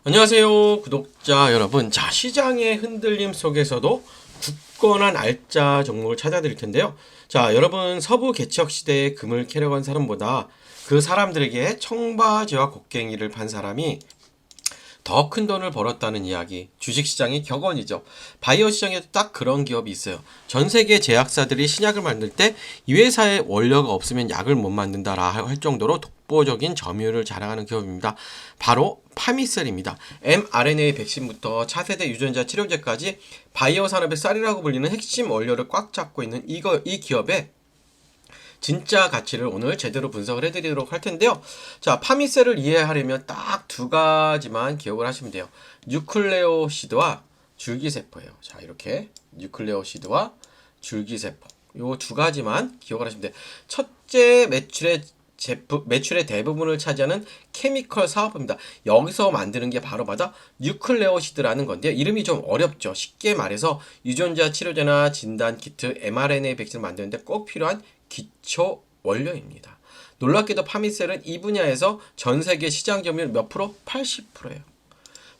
안녕하세요 구독자 여러분. 자, 시장의 흔들림 속에서도 굳건한 알짜 종목을 찾아드릴 텐데요. 자, 여러분, 서부 개척 시대에 금을 캐러 간 사람보다 그 사람들에게 청바지와 곡괭이를 판 사람이 더 큰 돈을 벌었다는 이야기. 주식시장의 격언이죠. 바이오 시장에도 딱 그런 기업이 있어요. 전 세계 제약사들이 신약을 만들 때 이 회사의 원료가 없으면 약을 못 만든다라 할 정도로 독보적인 점유율을 자랑하는 기업입니다. 바로 파미셀입니다. mRNA 백신부터 차세대 유전자 치료제까지 바이오 산업의 쌀이라고 불리는 핵심 원료를 꽉 잡고 있는 이 기업의 진짜 가치를 오늘 제대로 분석을 해드리도록 할 텐데요. 자, 파미셀을 이해하려면 딱 두 가지만 기억을 하시면 돼요. 뉴클레오시드와 줄기세포예요. 자, 이렇게 뉴클레오시드와 줄기세포, 요 두 가지만 기억을 하시면 돼요. 첫째, 매출의 대부분을 차지하는 케미컬 사업입니다. 여기서 만드는 게 바로 뉴클레오시드라는 건데, 이름이 좀 어렵죠. 쉽게 말해서 유전자 치료제나 진단 키트, mRNA 백신을 만드는데 꼭 필요한 기초 원료입니다. 놀랍게도 파미셀은 이 분야에서 전 세계 시장 점유율 몇 프로? 80%예요.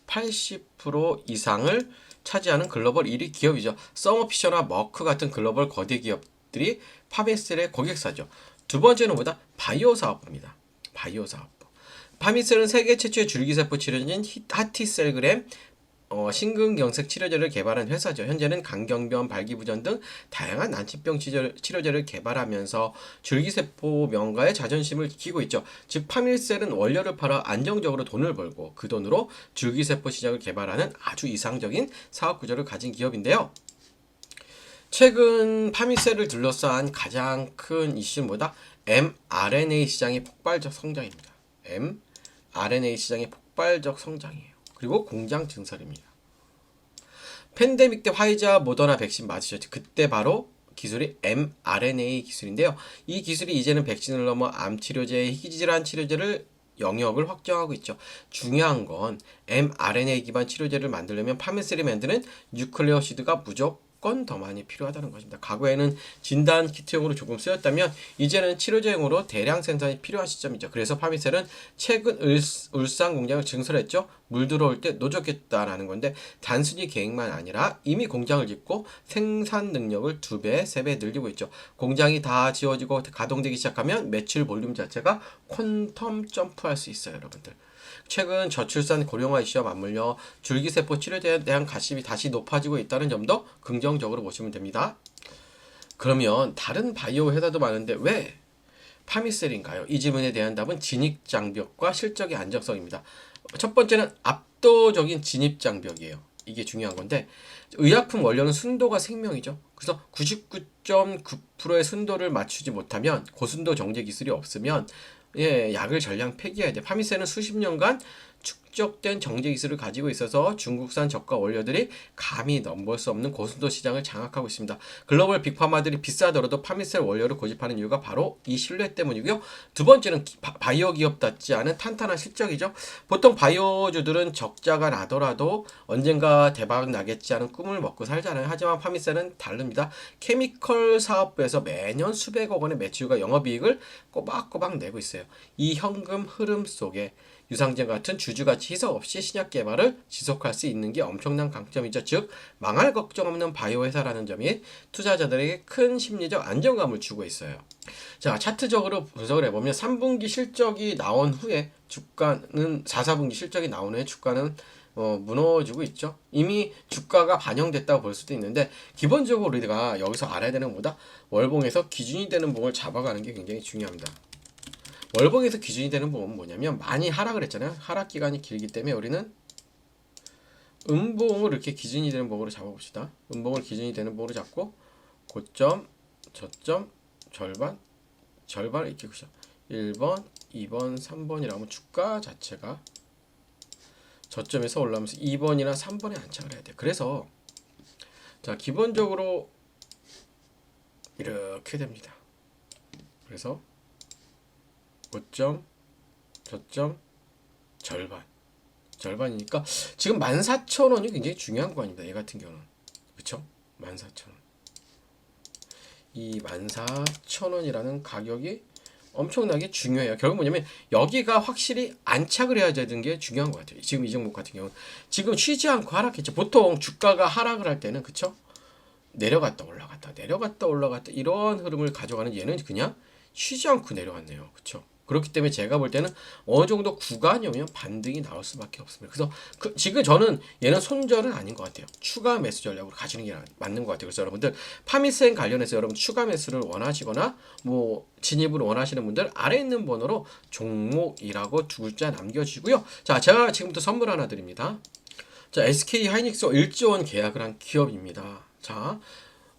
80% 이상을 차지하는 글로벌 1위 기업이죠. 서머피셔나 머크 같은 글로벌 거대 기업들이 파미셀의 고객사죠. 두 번째는 바이오 사업부입니다. 바이오 사업부. 파미셀은 세계 최초의 줄기세포 치료제인 하티셀그램 심근경색 치료제를 개발한 회사죠. 현재는 강경변, 발기부전 등 다양한 난치병 치료제를 개발하면서 줄기세포 명가의 자존심을 지키고 있죠. 즉, 파밀셀은 원료를 팔아 안정적으로 돈을 벌고 그 돈으로 줄기세포 시장을 개발하는 아주 이상적인 사업 구조를 가진 기업인데요. 최근 파밀셀을 둘러싼 가장 큰 이슈는 mRNA 시장의 폭발적 성장입니다. mRNA 시장의 폭발적 성장이에요. 그리고 공장 증설입니다. 팬데믹 때 화이자, 모더나 백신 맞으셨죠? 그때 바로 기술이 mRNA 기술인데요. 이 기술이 이제는 백신을 넘어 암 치료제, 희귀질환 치료제를 영역을 확정하고 있죠. 중요한 건 mRNA 기반 치료제를 만들려면 파밀셀이 만드는 뉴클레오시드가 무조건 더 많이 필요하다는 것입니다. 과거에는 진단 키트용으로 조금 쓰였다면 이제는 치료제용으로 대량 생산이 필요한 시점이죠. 그래서 파미셀은 최근 울산 공장을 증설했죠. 물 들어올 때 노졌겠다라는 건데, 단순히 계획만 아니라 이미 공장을 짓고 생산 능력을 2배, 3배 늘리고 있죠. 공장이 다 지어지고 가동되기 시작하면 매출 볼륨 자체가 퀀텀 점프할 수 있어요, 여러분들. 최근 저출산 고령화 이슈와 맞물려 줄기세포 치료제에 대한 관심이 다시 높아지고 있다는 점도 긍정적으로 보시면 됩니다. 그러면 다른 바이오 회사도 많은데 왜 파미셀인가요? 이 질문에 대한 답은 진입 장벽과 실적의 안정성입니다. 첫 번째는 압도적인 진입 장벽이에요. 이게 중요한 건데, 의약품 원료는 순도가 생명이죠. 그래서 99.9%의 순도를 맞추지 못하면, 고순도 정제 기술이 없으면 약을 전량 폐기해야 돼. 파미셀은 수십 년간 축적된 정제 기술을 가지고 있어서 중국산 저가 원료들이 감히 넘볼 수 없는 고순도 시장을 장악하고 있습니다. 글로벌 빅파마들이 비싸더라도 파미셀 원료를 고집하는 이유가 바로 이 신뢰 때문이고요. 두 번째는 바이오 기업답지 않은 탄탄한 실적이죠. 보통 바이오주들은 적자가 나더라도 언젠가 대박 나겠지 하는 꿈을 먹고 살잖아요. 하지만 파미셀은 다릅니다. 케미컬 사업부에서 매년 수백억 원의 매출과 영업이익을 꼬박꼬박 내고 있어요. 이 현금 흐름 속에 유상증 같은 주주가치 희석 없이 신약 개발을 지속할 수 있는 게 엄청난 강점이죠. 즉, 망할 걱정 없는 바이오 회사라는 점이 투자자들에게 큰 심리적 안정감을 주고 있어요. 자, 차트적으로 분석을 해보면 3분기 실적이 나온 후에 주가는 4분기 실적이 나온 후에 주가는 무너지고 있죠. 이미 주가가 반영됐다고 볼 수도 있는데, 기본적으로 우리가 여기서 알아야 되는 것보다 월봉에서 기준이 되는 봉을 잡아가는 게 굉장히 중요합니다. 월봉에서 기준이 되는 부분은 뭐냐면, 많이 하락을 했잖아요. 하락 기간이 길기 때문에 우리는 음봉을 이렇게 기준이 되는 봉으로 잡아봅시다. 음봉을 기준이 되는 봉으로 잡고 고점, 저점, 절반 이렇게 보시죠. 1번, 2번, 3번이라면 주가 자체가 저점에서 올라오면서 2번이나 3번에 안착을 해야 돼요. 그래서 자, 기본적으로 이렇게 됩니다. 그래서 고점, 저점, 절반이니까 지금 14,000원이 굉장히 중요한 구간입니다. 얘 같은 경우는. 그쵸? 14,000원. 이 14,000원이라는 가격이 엄청나게 중요해요. 결국 뭐냐면 여기가 확실히 안착을 해야 되는 게 중요한 것 같아요. 지금 이 종목 같은 경우는 지금 쉬지 않고 하락했죠. 보통 주가가 하락을 할 때는 그쵸? 내려갔다 올라갔다 내려갔다 올라갔다 이런 흐름을 가져가는 얘는 그냥 쉬지 않고 내려갔네요. 그쵸? 그렇기 때문에 제가 볼 때는 어느 정도 구간이 오면 반등이 나올 수밖에 없습니다. 그래서 지금 저는 얘는 손절은 아닌 것 같아요. 추가 매수 전략으로 가시는 게 맞는 것 같아요. 그래서 여러분들 파미센 관련해서 여러분 추가 매수를 원하시거나 뭐 진입을 원하시는 분들 아래 있는 번호로 종목이라고 두 글자 남겨주시고요. 자, 제가 지금부터 선물 하나 드립니다. 자, SK 하이닉스와 1조 원 계약을 한 기업입니다. 자,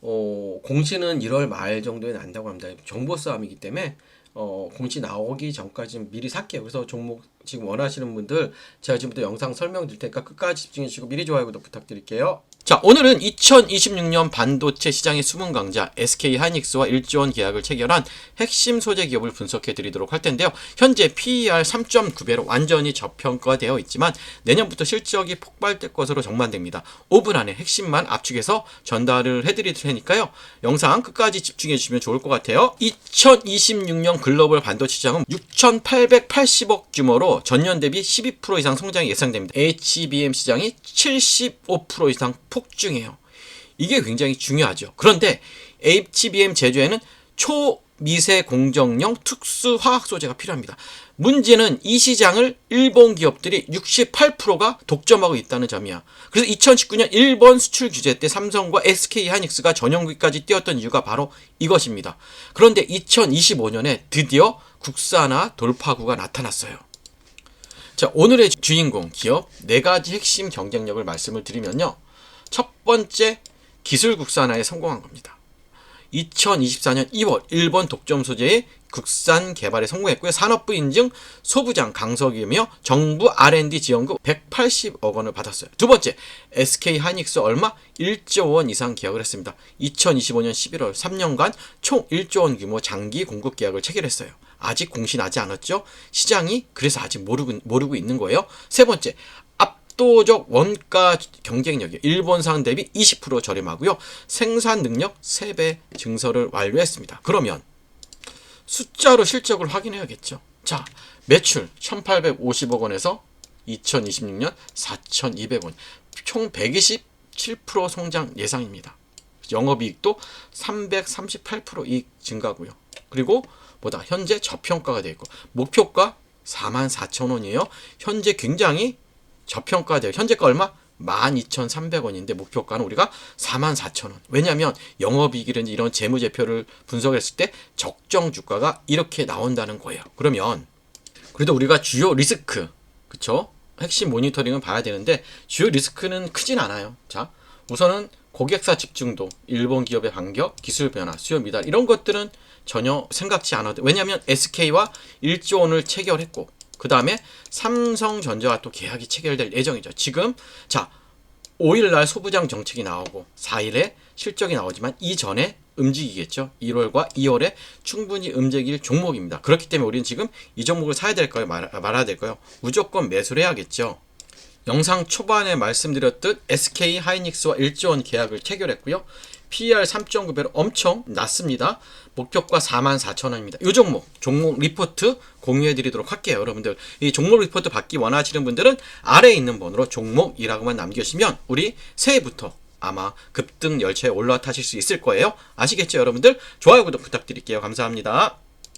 공시는 1월 말 정도에 난다고 합니다. 정보 싸움이기 때문에 공시 나오기 전까지 미리 살게요. 그래서 종목 지금 원하시는 분들 제가 지금부터 영상 설명드릴 테니까 끝까지 집중해 주시고 미리 좋아요 구독 부탁드릴게요. 자, 오늘은 2026년 반도체 시장의 숨은 강자 SK 하이닉스와 1조 원 계약을 체결한 핵심 소재 기업을 분석해 드리도록 할 텐데요. 현재 PER 3.9배로 완전히 저평가되어 있지만 내년부터 실적이 폭발될 것으로 전망됩니다. 5분 안에 핵심만 압축해서 전달을 해드릴 테니까요. 영상 끝까지 집중해 주시면 좋을 것 같아요. 2026년 글로벌 반도체 시장은 6,880억 규모로 전년 대비 12% 이상 성장이 예상됩니다. HBM 시장이 75% 이상 폭증해요. 이게 굉장히 중요하죠. 그런데 HBM 제조에는 초미세 공정용 특수 화학 소재가 필요합니다. 문제는 이 시장을 일본 기업들이 68%가 독점하고 있다는 점이야. 그래서 2019년 일본 수출 규제 때 삼성과 SK 하이닉스가 전용기까지 뛰었던 이유가 바로 이것입니다. 그런데 2025년에 드디어 국산화 돌파구가 나타났어요. 자, 오늘의 주인공 기업 4가지 핵심 경쟁력을 말씀을 드리면요. 첫 번째, 기술 국산화에 성공한 겁니다. 2024년 2월 일본 독점 소재의 국산 개발에 성공했고요. 산업부 인증 소부장 강석이며 정부 R&D 지원금 180억 원을 받았어요. 두 번째, SK 하이닉스 얼마? 1조 원 이상 계약을 했습니다. 2025년 11월 3년간 총 1조 원 규모 장기 공급 계약을 체결했어요. 아직 공시 나지 않았죠? 시장이 그래서 아직 모르고 있는 거예요. 세 번째, 압도적 원가 경쟁력이 일본산 대비 20% 저렴하고요. 생산 능력 3배 증설을 완료했습니다. 그러면 숫자로 실적을 확인해야겠죠. 자, 매출 1,850억 원에서 2026년 4,200원, 총 127% 성장 예상입니다. 영업이익도 338% 이익 증가고요. 그리고 현재 저평가가 되어 있고 목표가 44,000원이에요. 현재 굉장히 저평가돼요. 현재가 얼마? 12,300원인데 목표가는 우리가 44,000원. 왜냐하면 영업이익이라든지 이런 재무제표를 분석했을 때 적정 주가가 이렇게 나온다는 거예요. 그러면 그래도 우리가 주요 리스크, 그쵸? 핵심 모니터링은 봐야 되는데 주요 리스크는 크진 않아요. 자, 우선은 고객사 집중도, 일본 기업의 반격, 기술 변화, 수요 미달 이런 것들은 전혀 생각지 않아도, 왜냐하면 SK와 1조 원을 체결했고 그 다음에 삼성전자와 또 계약이 체결될 예정이죠. 지금 자, 5일날 소부장 정책이 나오고 4일에 실적이 나오지만 이전에 움직이겠죠. 1월과 2월에 충분히 움직일 종목입니다. 그렇기 때문에 우리는 지금 이 종목을 사야 될까요? 말아야 될까요? 무조건 매수를 해야겠죠. 영상 초반에 말씀드렸듯 SK 하이닉스와 1조 원 계약을 체결했고요. PER 3.9배로 엄청 낮습니다. 목표가 44,000원입니다. 이 종목 리포트 공유해 드리도록 할게요. 여러분들 이 종목 리포트 받기 원하시는 분들은 아래에 있는 번호로 종목이라고만 남겨주시면 우리 새해부터 아마 급등 열차에 올라타실 수 있을 거예요. 아시겠죠 여러분들? 좋아요 구독 부탁드릴게요. 감사합니다.